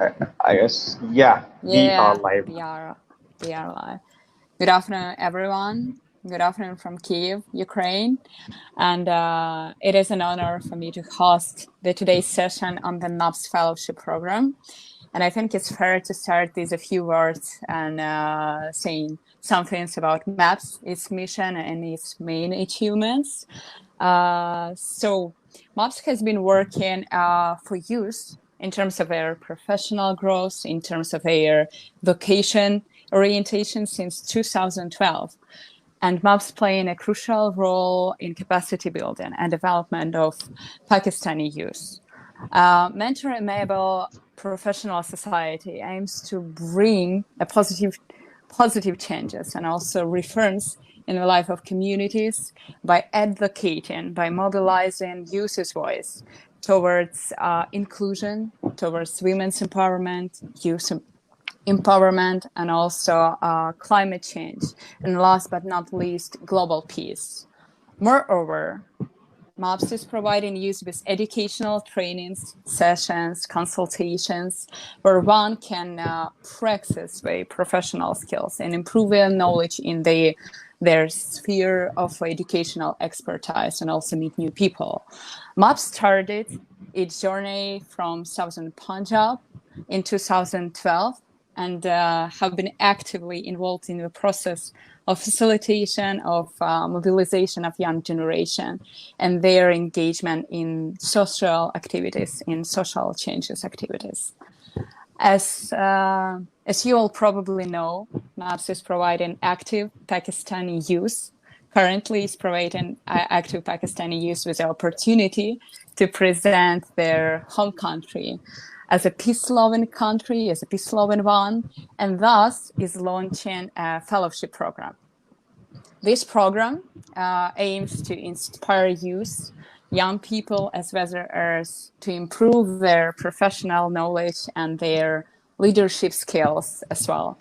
I guess, yeah, we are Yeah, live. we are live. Good afternoon, everyone. Good afternoon from Kiev, Ukraine. And it is an honor for me to host the today's session on the MAPS Fellowship Program. And I think it's fair to start with a few words and saying some things about MAPS, its mission, and its main achievements. So MAPS has been working for youth in terms of their professional growth, in terms of their vocation orientation since 2012. And MAPS playing a crucial role in capacity building and development of Pakistani youth. Mentor Enable Professional Society aims to bring a positive changes and also reforms in the life of communities by advocating, by mobilizing youth's voice towards inclusion, towards women's empowerment, youth empowerment, and also climate change, and last but not least, global peace. Moreover, MAPS is providing youth with educational trainings, sessions, consultations, where one can practice their professional skills and improve their knowledge in their sphere of educational expertise and also meet new people. MAPS started its journey from southern Punjab in 2012 and have been actively involved in the process of facilitation of mobilization of young generation and their engagement in social activities, in social changes activities. As you all probably know, MAPS is providing active Pakistani youth. Currently, is providing active Pakistani youth with the opportunity to present their home country as a peace-loving country, as a peace-loving one, and thus is launching a fellowship program. This program aims to inspire youth, young people, as well as to improve their professional knowledge and their leadership skills as well.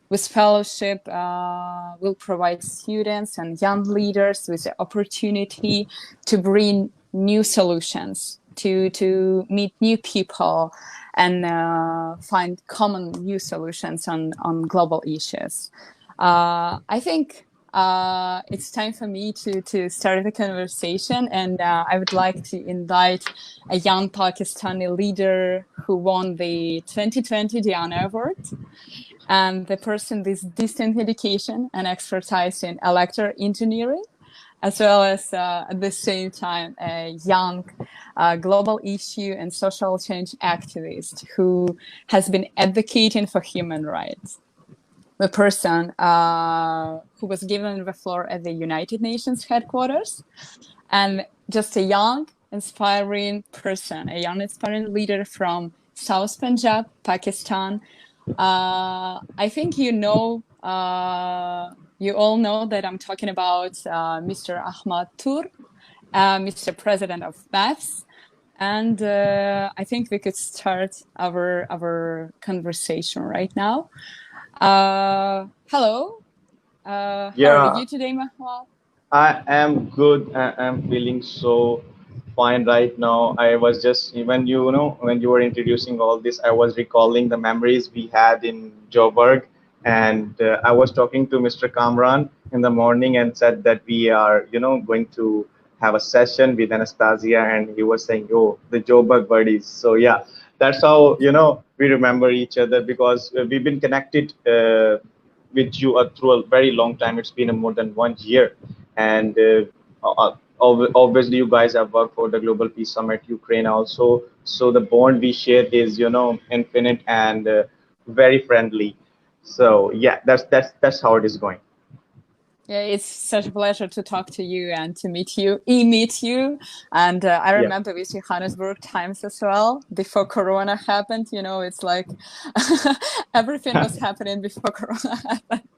This fellowship will provide students and young leaders with the opportunity to bring new solutions, to meet new people and find common new solutions on global issues. I think it's time for me to start the conversation, and I would like to invite a young Pakistani leader who won the 2020 Diana Award, and the person with distant education and expertise in electrical engineering, as well as at the same time a young global issue and social change activist who has been advocating for human rights. The person who was given the floor at the United Nations headquarters, and just a young, inspiring person, a young, inspiring leader from South Punjab, Pakistan. I think you all know that I'm talking about Mr. Ahmad Toor, Mr. President of MAPS. And I think we could start our conversation right now. Hello. How are Yeah, you today, Mahmoud? I am good. I am feeling so fine right now. I was just when you were introducing all this, I was recalling the memories we had in Joburg, and I was talking to Mr. Kamran in the morning and said that we are going to have a session with Anastasia, and he was saying, "Oh, the Joburg buddies." So yeah, that's how we remember each other because we've been connected with you through a very long time. It's been more than 1 year, and obviously you guys have worked for the Global Peace Summit Ukraine also. So the bond we share is infinite and very friendly. So yeah, that's how it is going. Yeah, it's such a pleasure to talk to you and to meet you, meet you. And I Yeah, remember with Johannesburg times as well, before Corona happened, it's like everything was happening before Corona happened.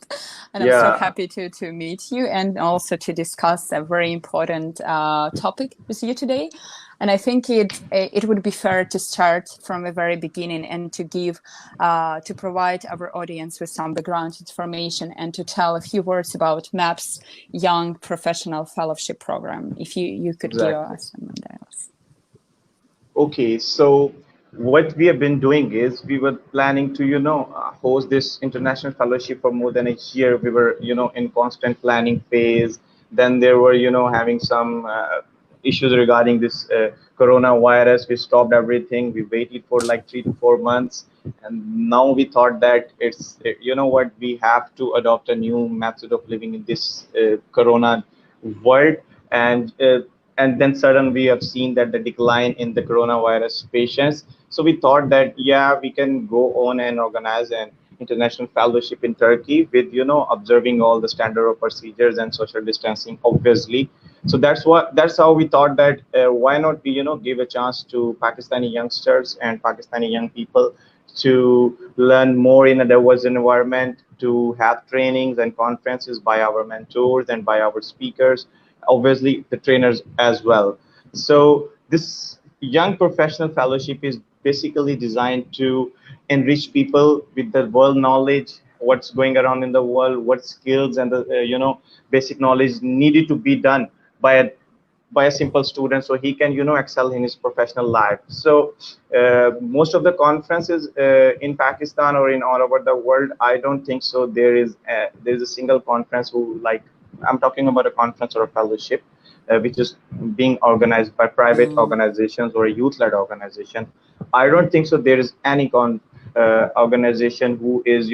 And I'm so yeah. happy to meet you and also to discuss a very important topic with you today. And I think it would be fair to start from the very beginning and to provide our audience with some background information and to tell a few words about MAPS Young Professional Fellowship Program. If you could give Exactly. us some details. Okay, so what we have been doing is we were planning to host this international fellowship for more than a year. We were in constant planning phase. Then there were having some issues regarding this coronavirus. We stopped everything. We waited for like 3 to 4 months, and now we thought that it's what, we have to adopt a new method of living in this corona world. And uh, and then suddenly we have seen that the decline in the coronavirus patients. So we thought that yeah, we can go on and organize an international fellowship in Turkey with observing all the standard of procedures and social distancing, obviously. So that's how we thought that why not we give a chance to Pakistani youngsters and Pakistani young people to learn more in a diverse environment, to have trainings and conferences by our mentors and by our speakers, obviously the trainers as well. So this young professional fellowship is basically designed to enrich people with the world knowledge, what's going around in the world, what skills and the basic knowledge needed to be done by a simple student, so he can excel in his professional life. So most of the conferences in Pakistan or in all over the world, I don't think so there's a single conference who, like, I'm talking about a conference or a fellowship which is being organized by private Mm. organizations or a youth-led organization. I don't think so there is any organization who is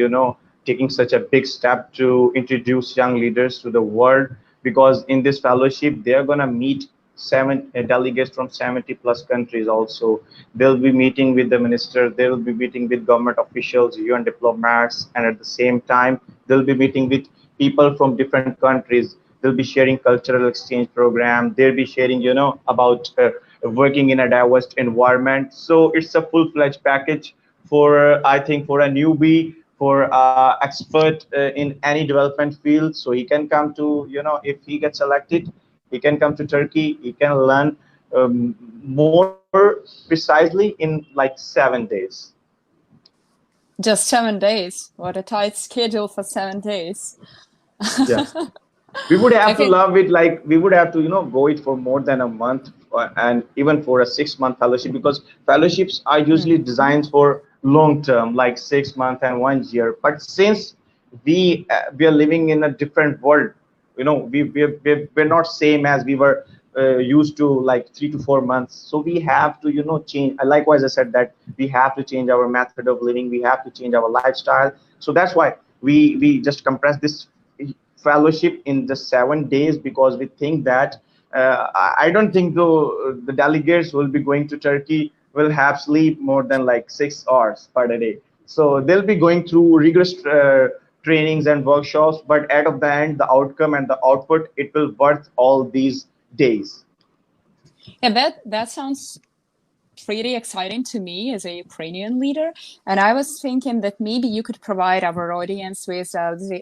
taking such a big step to introduce young leaders to the world, because in this fellowship they are going to meet seven delegates from 70 plus countries. Also, they'll be meeting with the ministers, they will be meeting with government officials, UN diplomats, and at the same time they'll be meeting with people from different countries. They'll be sharing cultural exchange program, they'll be sharing about working in a diverse environment. So it's a full-fledged package for I think for a newbie, for expert in any development field. So he can come to if he gets selected, he can come to Turkey, he can learn more precisely in like 7 days. Just 7 days. What a tight schedule for 7 days. Yeah, we would I have to think. love it, like we would have to go it for more than a month, and even for a 6 month fellowship, because fellowships are usually Mhm. designed for long term, like 6 months and 1 year. But since we are living in a different world, we're not same as we were used to, like 3 to 4 months. So we have to change. Likewise, I said that we have to change our method of living, we have to change our lifestyle. So that's why we just compress this fellowship in just 7 days, because we think that I don't think though the delegates will be going to Turkey will have sleep more than like 6 hours per day. So they'll be going through rigorous trainings and workshops, but at the end, the outcome and the output, it will worth all these days. Yeah, that sounds pretty exciting to me as a Ukrainian leader. And I was thinking that maybe you could provide our audience with,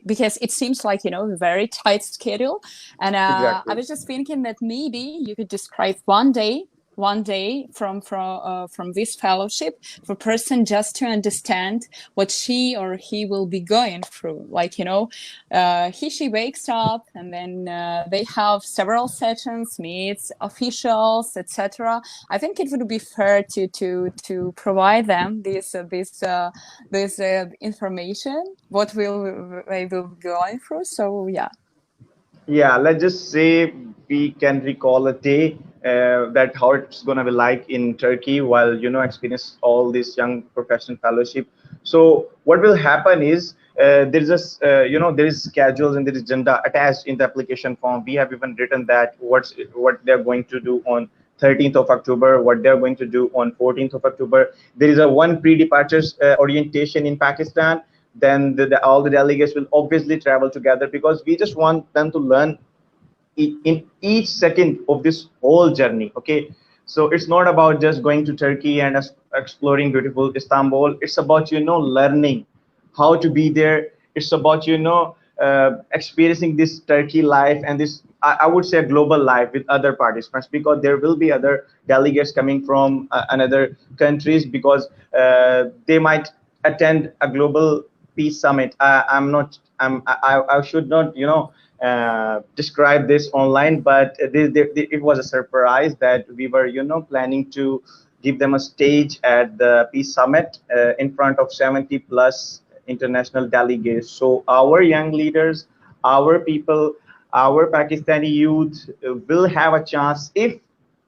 because it seems like, a very tight schedule. And I Exactly. was just thinking that maybe you could describe one day from this fellowship for person just to understand what she or he will be going through. Like, she wakes up and then they have several sessions, meets officials, etc. I think it would be fair to provide them this information, what will they will be going through. So yeah. Yeah, let's just say we can recall a day that how it's gonna be like in Turkey while experience all this young professional fellowship. So what will happen is there is there is schedules and there is agenda attached in the application form. We have even written that what they're going to do on 13th of October, what they're going to do on 14th of October. There is a one pre-departure orientation in Pakistan. Then all the delegates will obviously travel together, because we just want them to learn in each second of this whole journey. Okay, so it's not about just going to Turkey and exploring beautiful Istanbul. It's about learning how to be there. It's about experiencing this Turkey life and this, I would say, a global life with other participants, because there will be other delegates coming from another countries, because they might attend a global peace summit. I'm not I should not describe this online, but it was a surprise that we were planning to give them a stage at the Peace Summit in front of 70 plus international delegates. So our young leaders, our people, our Pakistani youth will have a chance if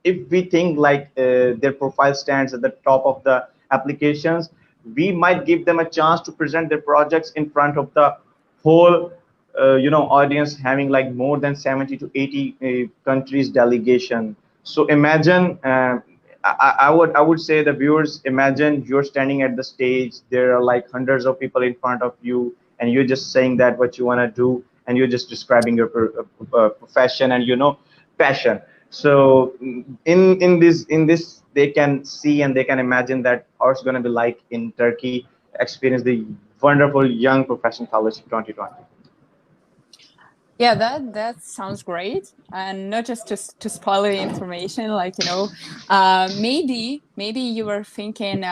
we think like their profile stands at the top of the applications, we might give them a chance to present their projects in front of the whole audience, having like more than 70 to 80 countries delegation. So imagine, I would say the viewers, imagine you're standing at the stage, there are like hundreds of people in front of you, and you're just saying that what you want to do, and you're just describing your profession and passion. So in this they can see and they can imagine that how it's going to be like in Turkey, experience the wonderful young professional fellowship 2020. Yeah, that sounds great. And not just to spoil the information, like, maybe you were thinking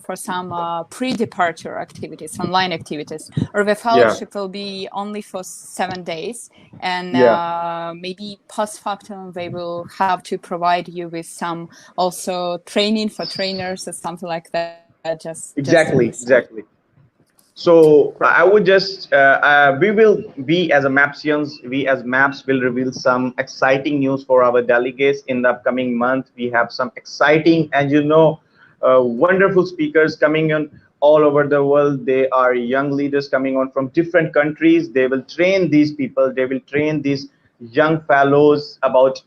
for some pre-departure activities, online activities, or the Yeah, fellowship will be only for 7 days, and yeah, maybe post factum they will have to provide you with some also training for trainers or something like that. Just to exactly, understand. exactly. So I would just we will be as a Mapsians, we as Maps will reveal some exciting news for our delegates in the upcoming month. We have some exciting and wonderful speakers coming in all over the world. They are young leaders coming on from different countries. They will train these people. They will train these young fellows about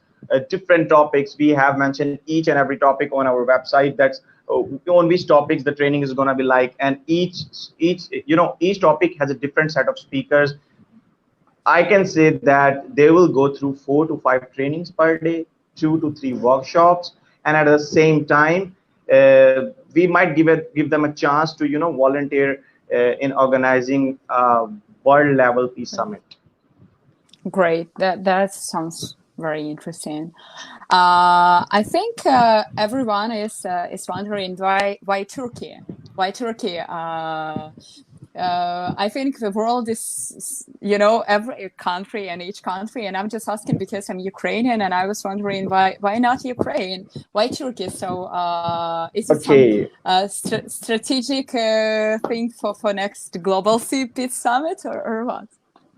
different topics. We have mentioned each and every topic on our website. That's on which topics the training is going to be like, and each topic has a different set of speakers. I can say that they will go through 4 to 5 trainings per day, 2 to 3 workshops, and at the same time, we might give them a chance to volunteer in organizing a world level peace summit. Great. That sounds very interesting. I think everyone is wondering why Turkey? Why Turkey? I think the world is, every country and each country, and I'm just asking because I'm Ukrainian, and I was wondering why not Ukraine? Why Turkey? So is it some Okay. strategic thing for next global CP summit or what?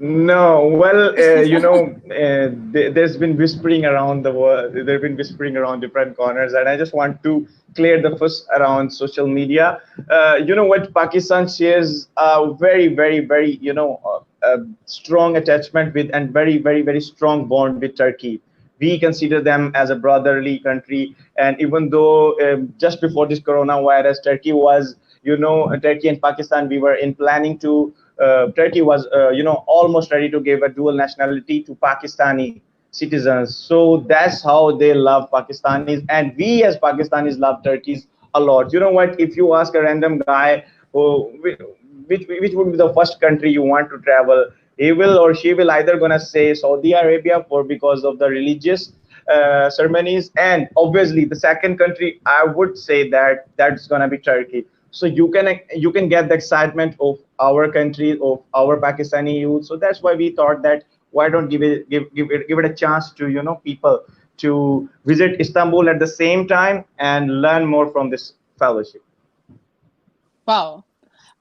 No, well, there's been whispering around the world. There've been whispering around different corners, and I just want to clear the fuss around social media. You know what? Pakistan shares a very, very, very, strong attachment with and very, very, very strong bond with Turkey. We consider them as a brotherly country, and even though just before this coronavirus, Turkey and Pakistan, we were in planning to. Turkey was, almost ready to give a dual nationality to Pakistani citizens. So that's how they love Pakistanis, and we as Pakistanis love Turkeys a lot. You know what? If you ask a random guy, who, which would be the first country you want to travel, he will or she will either gonna say Saudi Arabia for because of the religious ceremonies, and obviously the second country I would say that's gonna be Turkey. So you can get the excitement of our country, of our Pakistani youth. So that's why we thought that why don't give it a chance to people to visit Istanbul at the same time and learn more from this fellowship. Wow.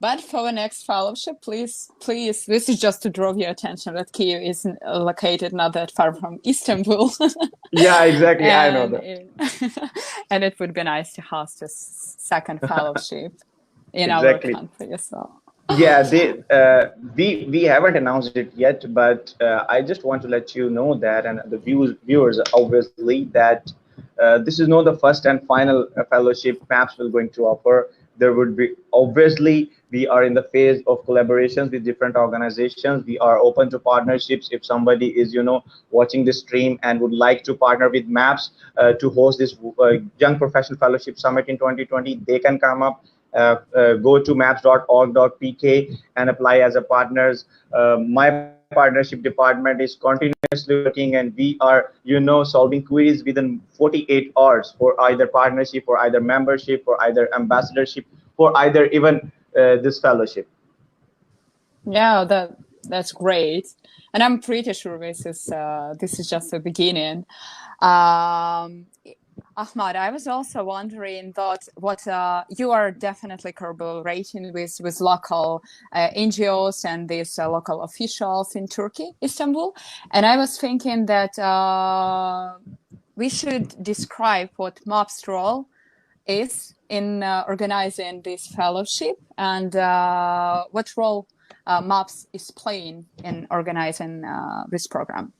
But for the next fellowship, please, this is just to draw your attention that Kyiv is located not that far from Istanbul. Yeah, exactly. I know and that. it, and it would be nice to host a second fellowship in our Exactly. country as well. Yeah, we haven't announced it yet, but I just want to let you know that, and the viewers obviously that this is not the first and final fellowship MAPS will going to offer. There would be, obviously we are in the phase of collaborations with different organizations. We are open to partnerships. If somebody is watching this stream and would like to partner with MAPS to host this Young Professional Fellowship Summit in 2020, they can come up. Go to maps.org.pk and apply as a partners. My partnership department is continuously working, and we are solving queries within 48 hours for either partnership, for either membership, for either ambassadorship, for either even this fellowship. Yeah, that's great, and I'm pretty sure this is just the beginning. Um, Ahmad, I was also wondering that what you are definitely collaborating with local NGOs and these local officials in Turkey, Istanbul, and I was thinking that we should describe what MOP's role is in organizing this fellowship and what role MOPS is playing in organizing this program.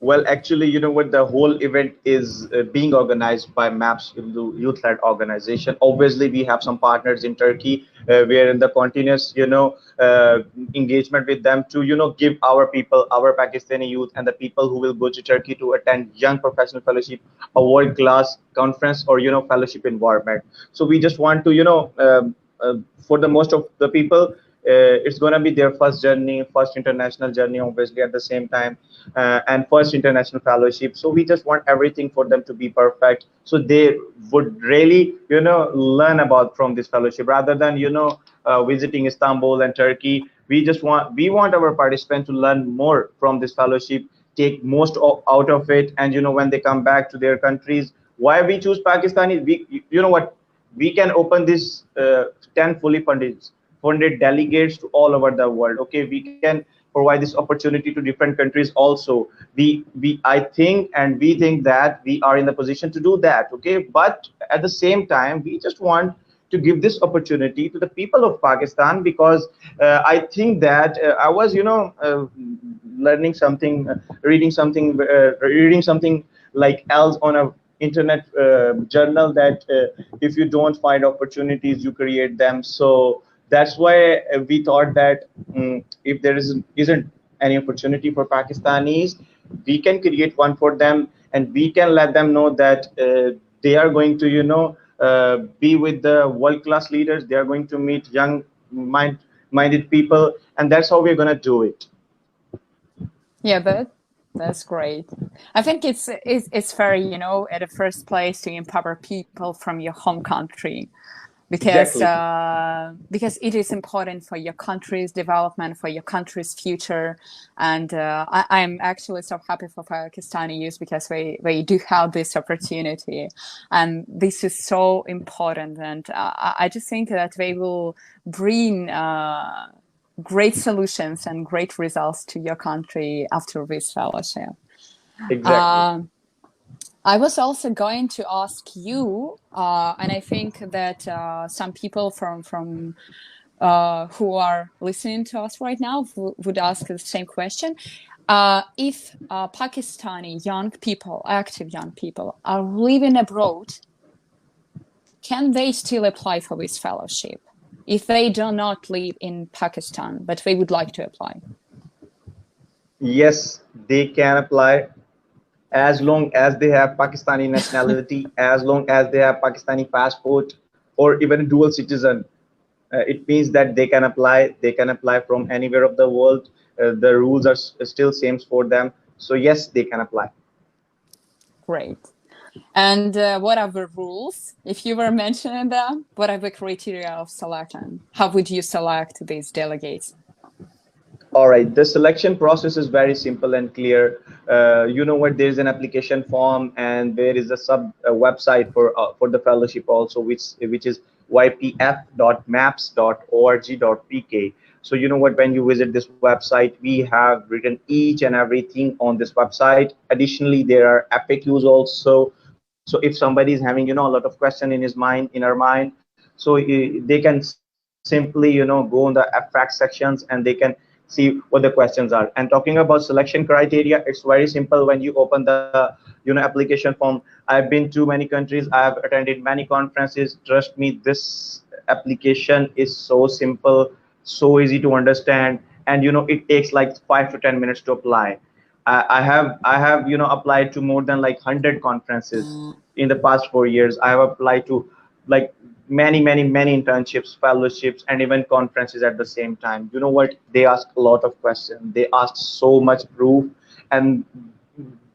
Well, actually, you know what? The whole event is being organized by MAPS Youth-led organization. Obviously, we have some partners in Turkey. We are in the continuous, engagement with them to, give our people, our Pakistani youth, and the people who will go to Turkey to attend Young Professional Fellowship, a world-class conference or, fellowship environment. So we just want to, for the most of the people, it's going to be their first journey, first international journey, obviously at the same time, and first international fellowship. So we just want everything for them to be perfect, so they would really, learn about from this fellowship rather than, visiting Istanbul and Turkey. We want our participants to learn more from this fellowship, take most out of it, and when they come back to their countries. Why we choose Pakistani? You know what? We can open this 10 fully funded delegates to all over the world. Okay, we can provide this opportunity to different countries also. We think that we are in the position to do that. Okay, but at the same time, we just want to give this opportunity to the people of Pakistan, because I think that I was, learning something, reading something like else on a internet journal, that if you don't find opportunities, you create them. So that's why we thought that if there isn't any opportunity for Pakistanis, we can create one for them, and we can let them know that they are going to, be with the world-class leaders. They are going to meet young minded people, and that's how we're going to do it. Yeah, that's great. I think it's fair, at the first place to empower people from your home country, because Exactly. because it is important for your country's development, for your country's future. And I'm actually so happy for Pakistani youth, because they do have this opportunity, and this is so important. And I just think that they will bring great solutions and great results to your country after this fellowship. Exactly. I was also going to ask you, and I think that some people from who are listening to us right now would ask the same question. If Pakistani young people, active young people, are living abroad, can they still apply for this fellowship if they do not live in Pakistan, but they would like to apply? Yes, they can apply, as long as they have Pakistani nationality, as long as they have Pakistani passport, or even a dual citizen. It means that they can apply. They can apply from anywhere of the world. The rules are still same for them. So yes, they can apply. Great. And what are the rules? If you were mentioning them, what are the criteria of selection? How would you select these delegates? All right, the selection process is very simple and clear. You know what? There's an application form, and there is a sub website for the fellowship also, which is ypf.maps.org.pk. So you know what? When you visit this website, we have written each and everything on this website. Additionally, there are FAQs also. So if somebody is having, a lot of question in his mind, in our mind, so they can simply, go on the abstract sections, and they can see what the questions are. And talking about selection criteria, it's very simple. When you open the, application form, I've been to many countries, I have attended many conferences. Trust me, this application is so simple, so easy to understand, and it takes like 5 to 10 minutes to apply. I have applied to more than like 100 conferences in the past 4 years. I have applied to like many internships, fellowships, and even conferences at the same time. You know what? They ask a lot of questions. They ask so much proof, and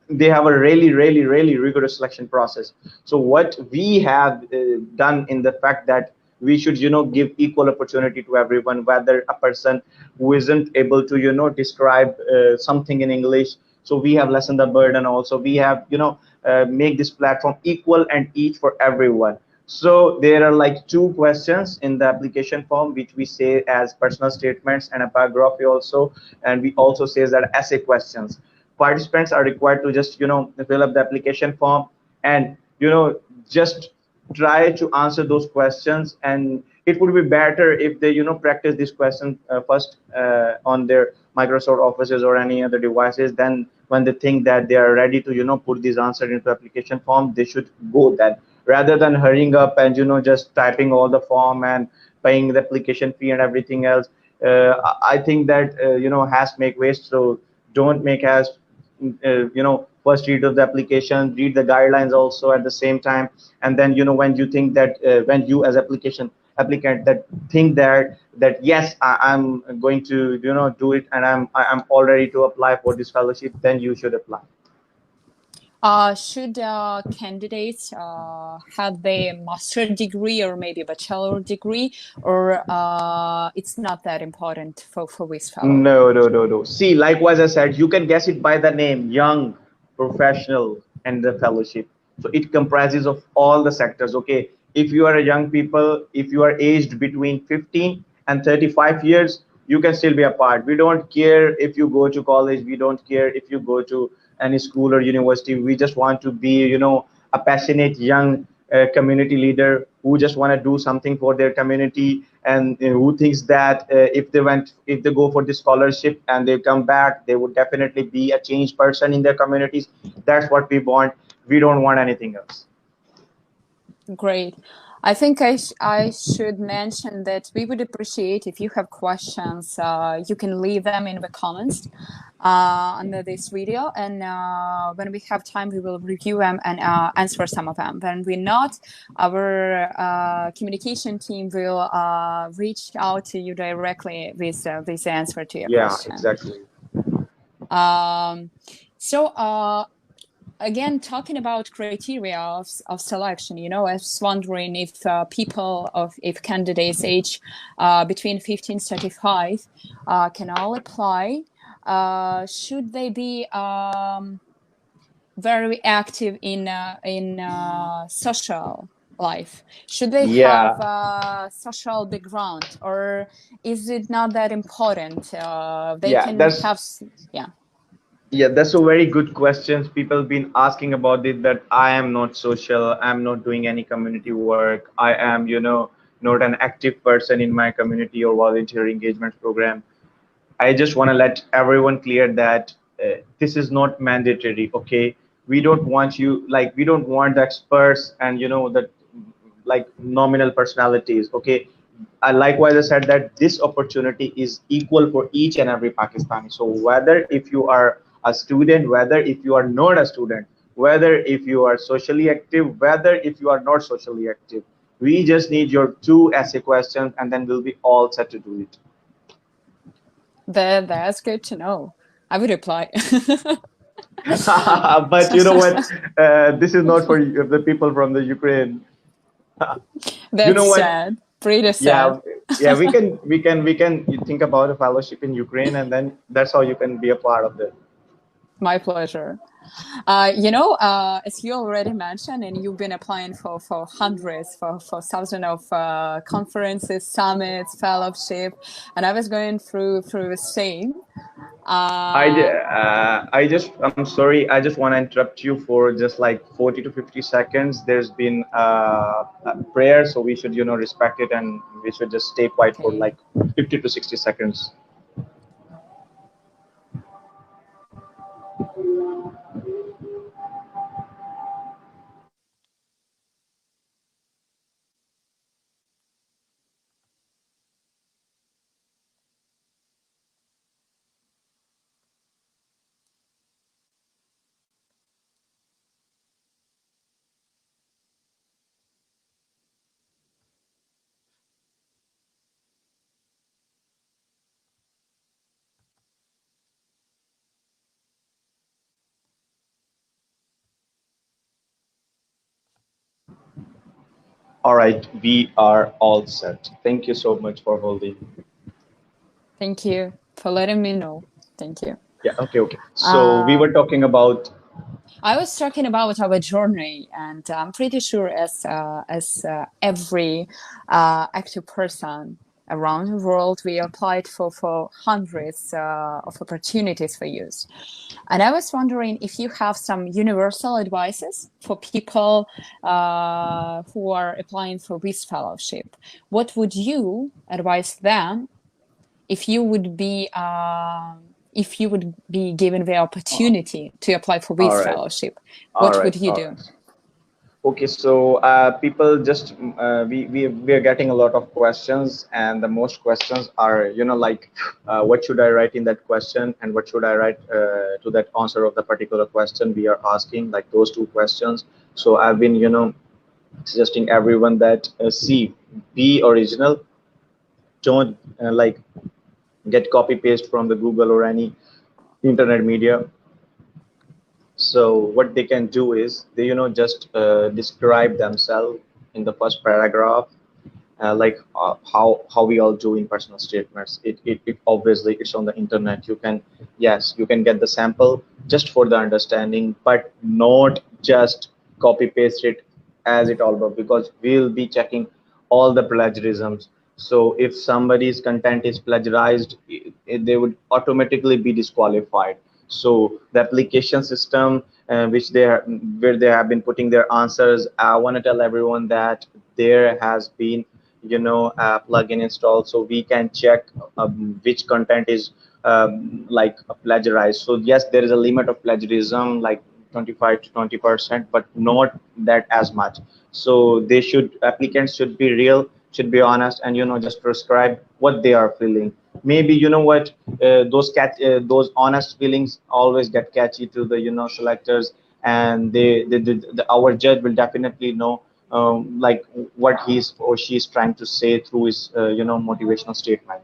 they have a really rigorous selection process. So what we have done in the fact that we should give equal opportunity to everyone, whether a person who isn't able to describe something in English. So we have lessened the burden also. We have make this platform equal and each for everyone. So there are like two questions in the application form, which we say as personal statements and a biography also, and we also say that essay questions. Participants are required to just fill up the application form and just try to answer those questions. And it would be better if they practice this question first on their Microsoft offices or any other devices. Then when they think that they are ready to put these answers into application form, they should go that, rather than hurrying up and just typing all the form and paying the application fee and everything else. I think that has make waste. So don't make as first read of the application, read the guidelines also at the same time. And then when you think that when you as application applicant that think that yes, I'm going to do it, and I'm all ready to apply for this fellowship, then you should apply. Should candidates have a master degree or maybe a bachelor degree, or it's not that important for this fellow? No. See, likewise, I said, you can guess it by the name, young, professional, and the fellowship. So it comprises of all the sectors. Okay, if you are a young people, if you are aged between 15 and 35 years, you can still be a part. We don't care if you go to college. We don't care if you go to any school or university. We just want to be, a passionate young community leader who just want to do something for their community, and who thinks that if they go for the scholarship and they come back, they would definitely be a changed person in their communities. That's what we want. We don't want anything else. Great. I think I should mention that we would appreciate if you have questions, you can leave them in the comments under this video, and when we have time, we will review them and answer some of them. When we're not, our communication team will reach out to you directly with this answer to your question. Exactly. So again, talking about criteria of selection, I was wondering if if candidates age between 15 and 35 can all apply. Should they be very active in social life? Should they have a social background, or is it not that important? They can have, Yeah, that's a very good question. People have been asking about it, that I am not social, I'm not doing any community work, I am, not an active person in my community or volunteer engagement program. I just want to let everyone clear that this is not mandatory. Okay, we don't want we don't want the experts and the like nominal personalities. Okay, likewise, I said that this opportunity is equal for each and every Pakistani. So whether if you are a student, whether if you are not a student, whether if you are socially active, whether if you are not socially active, we just need your two essay questions, and then we'll be all set to do it. That's good to know. I would apply. But you know what? This is not for the people from the Ukraine. That's you know what? sad. Pretty sad. Yeah. We can think about a fellowship in Ukraine, and then that's how you can be a part of it. My pleasure. As you already mentioned, and you've been applying for hundreds, for thousands of conferences, summits, fellowship, and I was going through the same. I'm sorry. I just want to interrupt you for just like 40 to 50 seconds. There's been a prayer, so we should respect it, and we should just stay quiet for like 50 to 60 seconds. All right, we are all set. Thank you so much for holding. Thank you for letting me know. Thank you. Yeah, okay. So we were talking about I was talking about our journey, and I'm pretty sure as every active person around the world, we applied for hundreds of opportunities for youth. And I was wondering if you have some universal advices for people who are applying for this fellowship. What would you advise them if you would be given the opportunity to apply for All this right. fellowship? All What right. would you All do? right. Okay, so people just we are getting a lot of questions, and the most questions are, like, what should I write in that question, and what should I write to that answer of the particular question we are asking, like those two questions. So I've been, suggesting everyone that see, be original. Don't like get copy paste from the Google or any internet media. So what they can do is they, just describe themselves in the first paragraph, like how we all do in personal statements. It obviously it's on the internet. You can, yes, you can get the sample just for the understanding, but not just copy paste it as it all about, because we'll be checking all the plagiarisms. So if somebody's content is plagiarized, they would automatically be disqualified. So the application system, which they are, where they have been putting their answers, I want to tell everyone that there has been, a plugin installed, so we can check which content is like plagiarized. So yes, there is a limit of plagiarism, like 25 to 20%, but not that as much. So they should, applicants should be real, should be honest, and just prescribe what they are feeling. Maybe, what, those honest feelings always get catchy to the, selectors, and our judge will definitely know, like, what he's or she's trying to say through his, motivational statement.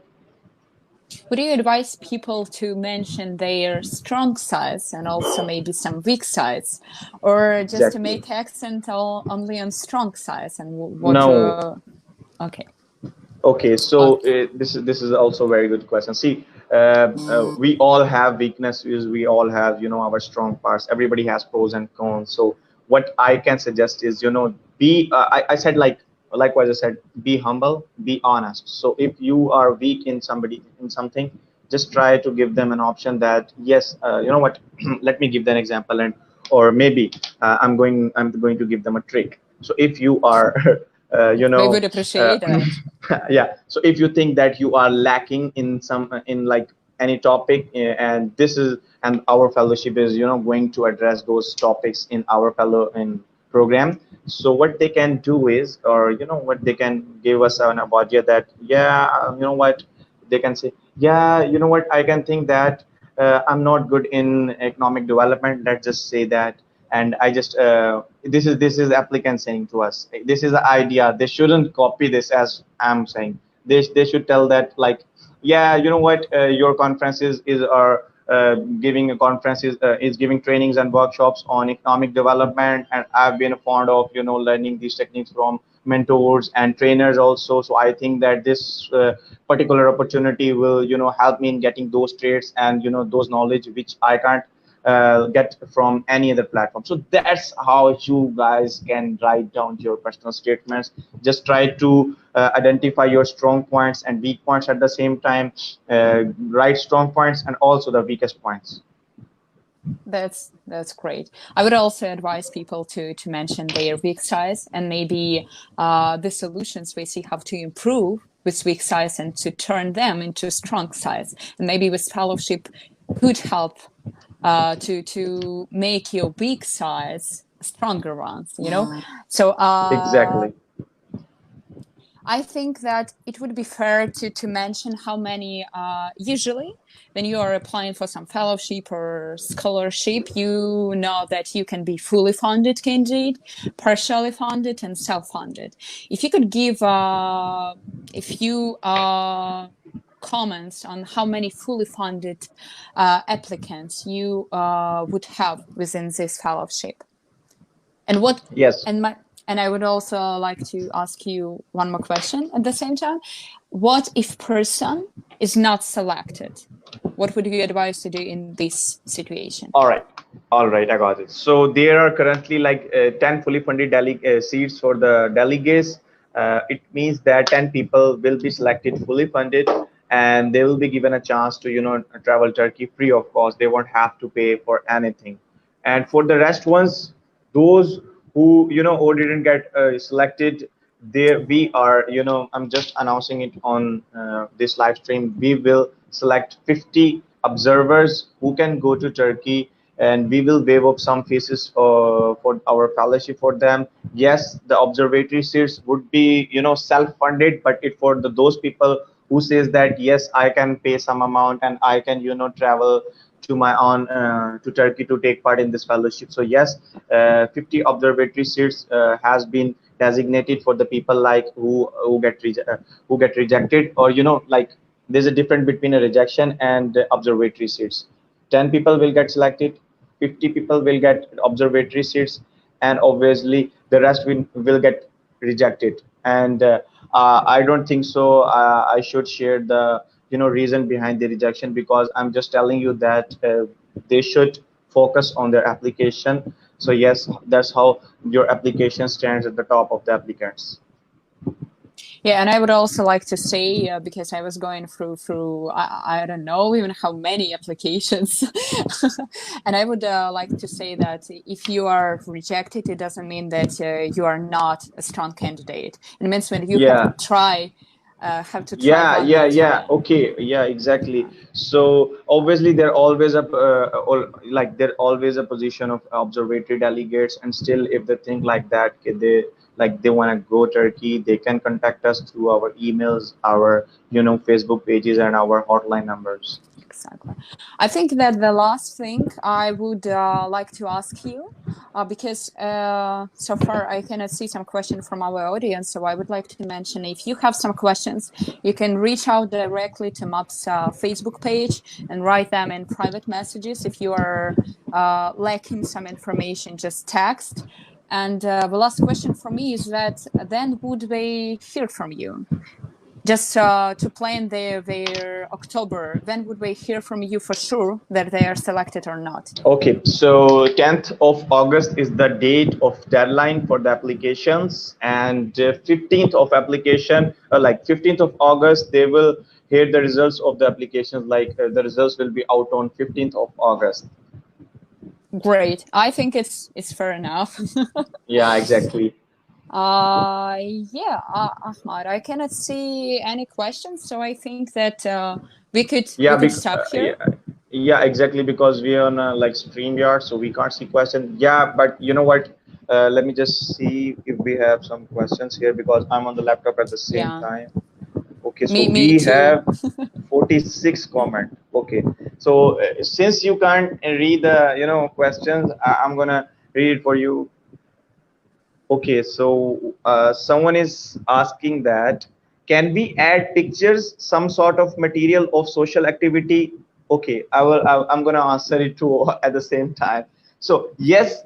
Would you advise people to mention their strong sides and also maybe some weak sides, or just to Exactly. make accent only on strong sides and what? No. Okay. Okay, so Okay. this is also a very good question. See, we all have weaknesses. We all have, our strong parts. Everybody has pros and cons. So what I can suggest is, be. I said, likewise I said, be humble, be honest. So if you are weak in something, just try to give them an option that yes, you know what, let me give them an example, and or maybe I'm going to give them a trick. So if you are We would appreciate that. yeah, so if you think that you are lacking in some in like any topic, and this is, and our fellowship is, going to address those topics in our fellow in program. So what they can do is, or what they can give us an idea that, yeah, what they can say, yeah, what, I can think that I'm not good in economic development, let's just say that. And I just this is applicant saying to us, this is the idea, they shouldn't copy this as I'm saying. They should tell that, like, yeah, what, your conferences is are giving a conferences is giving trainings and workshops on economic development, and I've been fond of, learning these techniques from mentors and trainers also. So I think that this particular opportunity will, help me in getting those traits and, those knowledge which I can't get from any other platform. So that's how you guys can write down your personal statements. Just try to identify your strong points and weak points at the same time. Write strong points and also the weakest points. That's great. I would also advise people to mention their weak sides and maybe the solutions we see how to improve with weak sides and to turn them into strong sides. And maybe with fellowship could help to make your weak sides stronger ones. So Exactly. I think that it would be fair to mention how many, usually, when you are applying for some fellowship or scholarship, you know that you can be fully funded candidate, partially funded, and self-funded. If you could give a few comments on how many fully funded applicants you would have within this fellowship. And what Yes. and my and I would also like to ask you one more question at the same time. What if person is not selected? What would you advise to do in this situation? All right. All right, I got it. So there are currently like 10 fully funded seats for the delegates. It means that 10 people will be selected fully funded, and they will be given a chance to, travel Turkey free of cost. They won't have to pay for anything. And for the rest ones, those who, or didn't get selected, there we are, I'm just announcing it on this live stream. We will select 50 observers who can go to Turkey, and we will waive up some fees for our fellowship for them. Yes, the observatory seats would be, self-funded, but it for those people who says that yes, I can pay some amount and I can, travel to my own to Turkey to take part in this fellowship. So yes, 50 observatory seats has been designated for the people like who get rejected, or like there's a difference between a rejection and observatory seats. 10 people will get selected, 50 people will get observatory seats, and obviously the rest will get rejected. And I don't think so I should share the reason behind the rejection, because I'm just telling you that they should focus on their application. So yes, that's how your application stands at the top of the applicants. Yeah, and I would also like to say, because I was going through I don't know even how many applications, and I would like to say that if you are rejected, it doesn't mean that you are not a strong candidate. It means when you Yeah, have to try yeah, one yeah, more yeah, time. okay, yeah, exactly. So obviously there always a like there always a position of observatory delegates, and still if they think like that, they like they want to go Turkey, they can contact us through our emails, our Facebook pages, and our hotline numbers. Exactly. I think that the last thing I would like to ask you, because so far I cannot see some question from our audience, so I would like to mention if you have some questions, you can reach out directly to MAP's Facebook page and write them in private messages. If you are lacking some information, just text. And the last question for me is that then would they hear from you? Just to plan their October, when would we hear from you for sure that they are selected or not? Okay, so 10th of August is the date of deadline for the applications, and 15th of application, like 15th of August, they will hear the results of the applications. Like the results will be out on 15th of August. Great. I think it's fair enough. Yeah, exactly. Yeah, Ahmad, I cannot see any questions, so I think that we Yeah, could stop here. yeah, exactly, because we are on like StreamYard, so we can't see questions. Yeah, but you know what? Let me just see if we have some questions here, because I'm on the laptop at the same Yeah, time. Okay, so me we too. have 46 comment. Okay, so since you can't read the questions, I'm gonna read it for you. Okay, so someone is asking that can we add pictures, some sort of material of social activity? Okay, I'm gonna answer it too at the same time. So yes,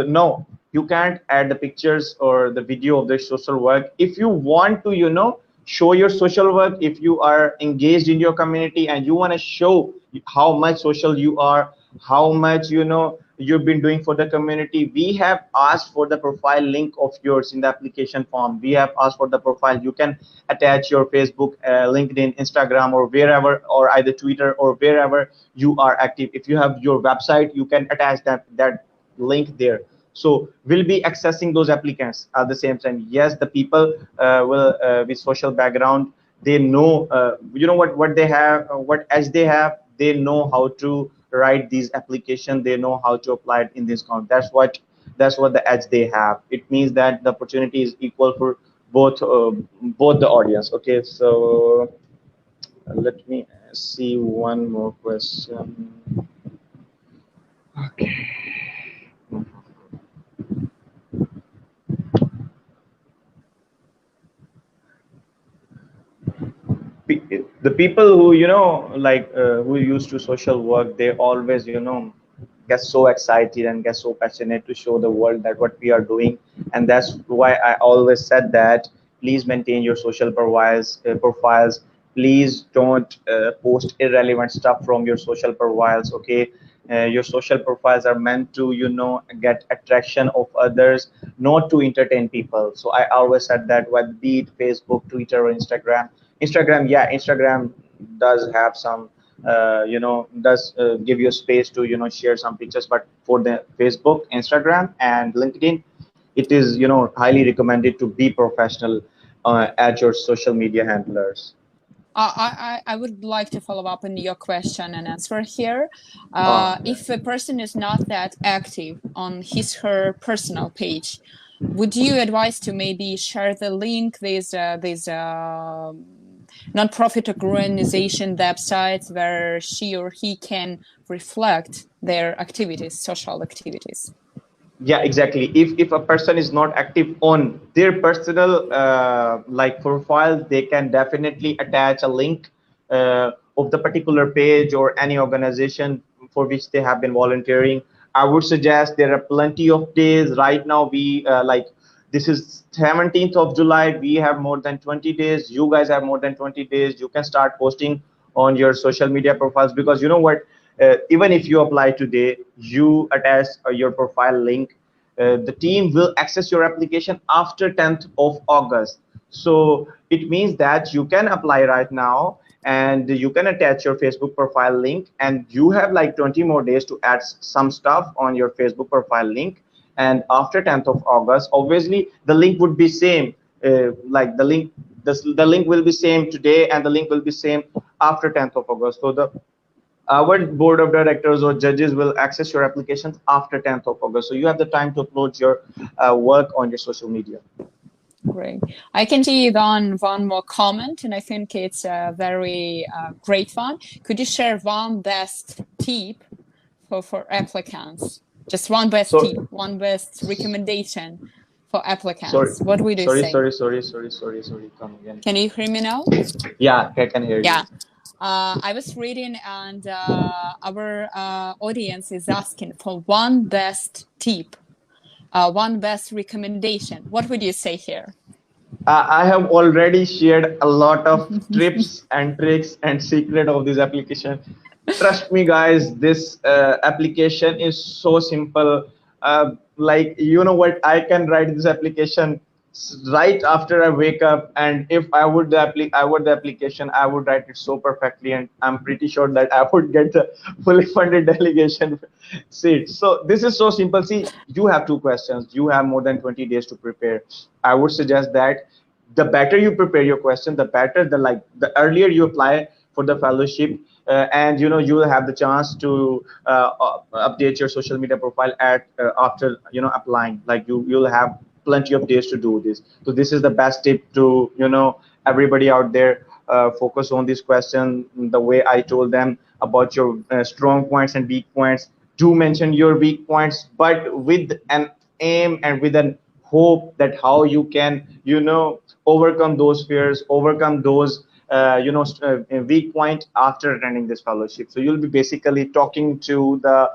no, you can't add the pictures or the video of the social work. If you want to, show your social work, if you are engaged in your community and you want to show how much social you are, how much you've been doing for the community, we have asked for the profile link of yours in the application form. We have asked for the profile. You can attach your Facebook, LinkedIn, Instagram, or wherever, or either Twitter, or wherever you are active. If you have your website, you can attach that link there. So we'll be accessing those applicants at the same time. Yes, the people will with social background, they know what they have, what edge they have. They know how to write these applications, they know how to apply it in this count. That's what the edge they have. It means that the opportunity is equal for both the audience. Okay, so let me see one more question. Okay. The people who like who used to social work, they always get so excited and get so passionate to show the world that what we are doing. And that's why I always said that please maintain your social profiles. Please don't post irrelevant stuff from your social profiles. Okay, Your social profiles are meant to, get attraction of others, not to entertain people. So I always said that, whether be it Facebook, Twitter, or Instagram. Instagram, yeah, Instagram does have some, does give you space to, share some pictures. But for the Facebook, Instagram, and LinkedIn, it is, highly recommended to be professional at your social media handlers. I would like to follow up on your question and answer here. Yeah. If a person is not that active on his her personal page, would you advise to maybe share the link? These non-profit organization websites where she or he can reflect their activities, social activities. Yeah, exactly. If a person is not active on their personal like profile, they can definitely attach a link of the particular page or any organization for which they have been volunteering. I would suggest there are plenty of days right now. We like, this is 17th of July. We have more than 20 days. You guys have more than 20 days. You can start posting on your social media profiles, because you know what, even if you apply today, you attach your profile link, the team will access your application after 10th of August. So it means that you can apply right now, and you can attach your Facebook profile link, and you have like 20 more days to add some stuff on your Facebook profile link. And after 10th of August, obviously the link would be same, like the link will be same today, and the link will be same after 10th of August. So the our board of directors or judges will access your applications after 10th of August. So you have the time to upload your work on your social media. Great. I can see one more comment, and I think it's a very great one. Could you share one best tip for applicants? Just one best tip, one best recommendation for applicants. What would you say? Sorry. Come again. Can you hear me now? Yeah, I can hear you. Yeah. I was reading, and our audience is asking for one best tip, one best recommendation. What would you say here? I have already shared a lot of tips and tricks and secret of this application. Trust me, guys, this application is so simple. Like, you know what, I can write this application right after I wake up, and if I would the application, I would write it so perfectly, and I'm pretty sure that I would get the fully funded delegation seat. So this is so simple. See, you have two questions. You have more than 20 days to prepare. I would suggest that the better you prepare your question, the better, the earlier you apply for the fellowship, and you will have the chance to update your social media profile at after applying. Like, you'll have plenty of days to do this. So this is the best tip to everybody out there. Focus on this question the way I told them about your strong points and weak points. Do mention your weak points, but with an aim and with an hope that how you can overcome those fears, overcome those weak point after attending this fellowship. So you'll be basically talking to the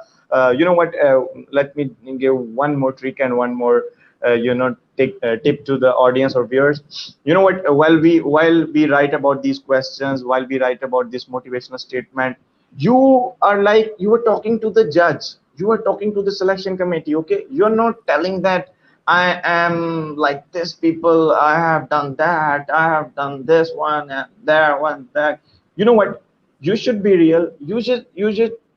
let me give one more trick and one more tip to the audience or viewers. You know what, while we write about these questions, while we write about this motivational statement, you are like, you are talking to the judge, you are talking to the selection committee. Okay, you're not telling that I am like this people, I have done that, I have done this one and that one, that. You know what? You should be real. You should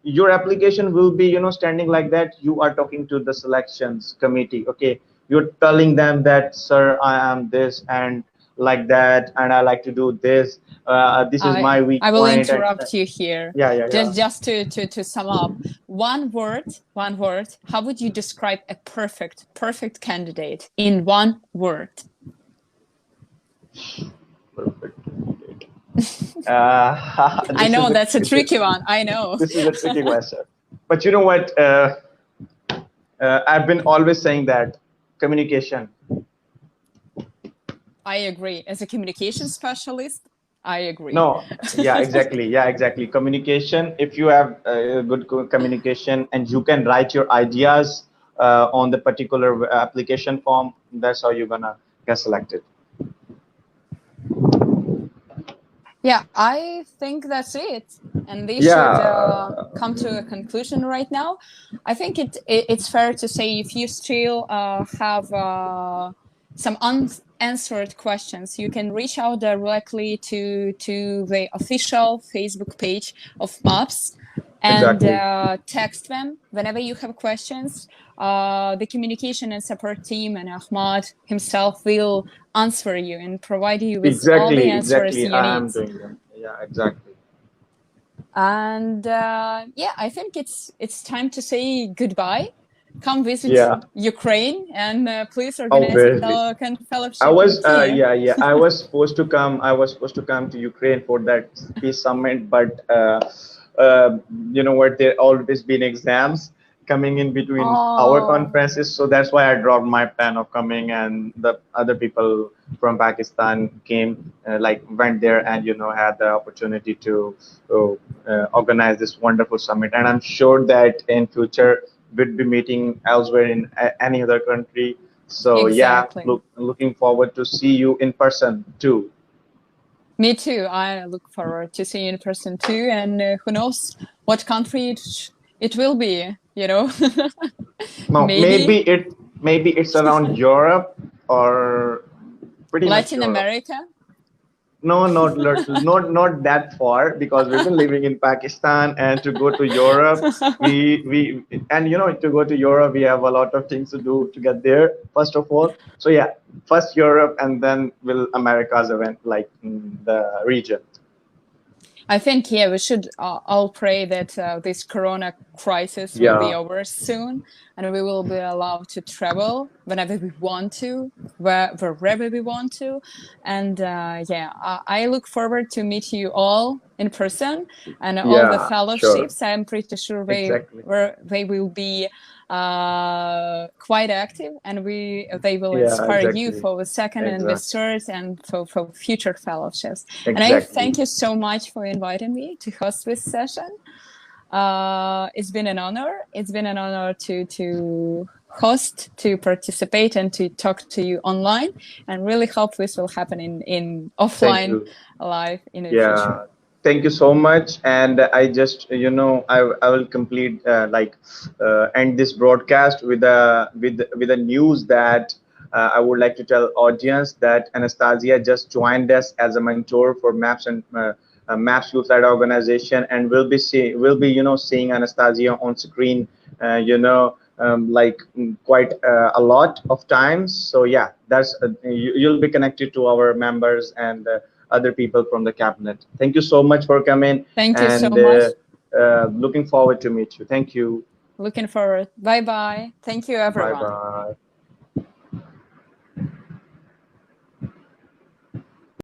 your application will be, standing like that. You are talking to the selections committee. Okay. You're telling them that, sir, I am this and like that, and I like to do this. This is my weak I will point. interrupt you here. Yeah. Just to sum up, one word. How would you describe a perfect candidate in one word? Perfect. I know that's a tricky one. I know. This is a tricky question. But you know what? I've been always saying that communication. I agree. As a communication specialist, I agree. No, yeah, exactly. Yeah, exactly. Communication. If you have good communication and you can write your ideas on the particular application form, that's how you're gonna get selected. Yeah, I think that's it. and they should Yeah, come to a conclusion right now. I think it's fair to say if you still have some unanswered questions, you can reach out directly to the official Facebook page of MAPS and exactly. text them whenever you have questions. The communication and support team and Ahmad himself will answer you and provide you with all the Exactly, answers exactly. you I need. am doing them. Yeah, exactly. And yeah, I think it's time to say goodbye. Come visit Yeah, Ukraine and please organize a obviously. I fellowship in was, Kiev. yeah, yeah. I was supposed to come. I was supposed to come to Ukraine for that peace summit, but uh, you know what? There always been exams coming in between our Oh, conferences, so that's why I dropped my plan of coming. And the other people from Pakistan came, like went there, and had the opportunity to organize this wonderful summit. And I'm sure that in future we'd be meeting elsewhere in any other country. So yeah, exactly. looking forward to see you in person too. Me too. I look forward to seeing you in person too. And who knows what country it will be, you know? Now Maybe maybe it's around Europe or pretty much Latin Europe. America. No, not that far because we've been living in Pakistan, and to go to Europe, we and to go to Europe, we have a lot of things to do to get there. First of all, so yeah, first Europe, and then will America's event like in the region. I think, yeah, we should all pray that this corona crisis will be Yeah, over soon and we will be allowed to travel whenever we want to, wherever we want to. And yeah, I look forward to meet you all in person and all the yeah, sure, fellowships. I'm pretty sure exactly. they will be quite active and they will Yeah, inspire you exactly, for the second and the exactly, third and for future fellowships. And I exactly. thank you so much for inviting me to host this session. It's been an honor. It's been an honor to host, to participate, and to talk to you online. And really hope this will happen in Thank offline you. life in the future. Yeah, thank you so much. And I just, I will complete end this broadcast with a news that I would like to tell audience that Anastasia just joined us as a mentor for Maps and Maps Youth Led Organization, and we'll be seeing Anastasia on screen, like quite a lot of times. So yeah, that's you'll be connected to our members and other people from the cabinet. Thank you so much for coming, Thank you so and much. looking forward to meet you. Thank you. Looking forward. Bye bye. Thank you, Bye everyone. bye.